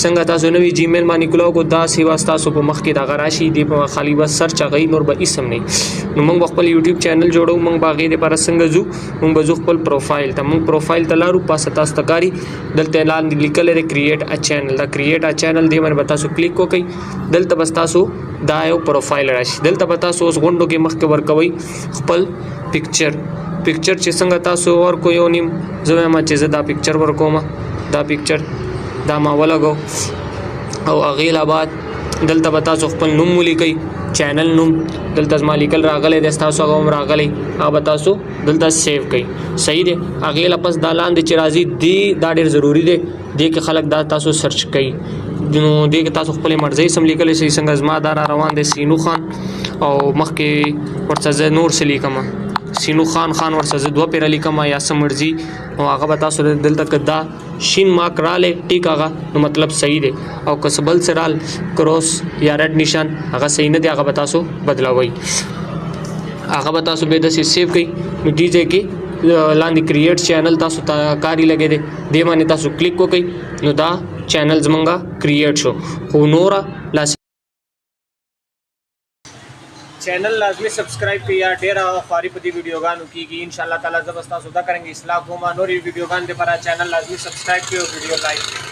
څنګه تاسو نوی جیمیل باندې کلو کو دا سیوا تاسو په مخ کې دا غراشي دی په خالی بس سرچ غي نور به اسم نه نو موږ خپل یوټیوب چینل جوړو موږ باغې د پر څنګه زو موږ بزو خپل پروفایل ته موږ پروفایل ته لارو پاسه تاسو تکاری دلته اعلان لیکل لري کریټ ا چینل دا کریټ ا چینل دی باندې تاسو کلیک وکئ دلته بس تاسو دا یو پروفایل راشي دلته به تاسو اوس غونډو کې مخ کې ورکوي خپل پکچر چې څنګه تاسو ورکو یو نیم زما ما چې دا پکچر ورکوم دا پکچر دا ما ولګو او اغیل آباد دلته به تاسو خپل نوم ولیکئ چینل نوم دلته زما لیکل راغلی دی تاسو هغه هم راغلی هغه تاسو دلته سیو کړئ صحیح دی اغیل پس دا لاندې چې راځي دی دا ډېر ضروری دی دی کې خلک دا تاسو سرچ کړئ نو دی کې تاسو خپل مرزي سم لیکلی شئ څنګه زما دا روان دی سینو خان او مخکې ورڅه نور څه لیکم سینو خان ورڅه دوه پیر لیکم یا سم مرزي او هغه به تاسو دلته کدا شین مارک رااله ټیک هغه نو مطلب صحیح دی او کسبل سرال کروس یا ریډ نشان هغه صحیح نه دی هغه به تاسو بدلاوي هغه به تاسو به د سیو کوي نو دي ځای کې لاندې کریټ چینل تاسو ته کاری لګی دی دی باندې تاسو کلیک وکئ نو دا چینل زمونږه کریټ شو خو نورا चैनल लाजमी सब्सक्राइब किया ढेर फारी पति वीडियो गान की इन शाह ताला जबरदस्त सुधा करेंगे इस्लाह घुमा नोरी वीडियो गान दे पर चैनल लाजमी सब्सक्राइब किया वीडियो लाइक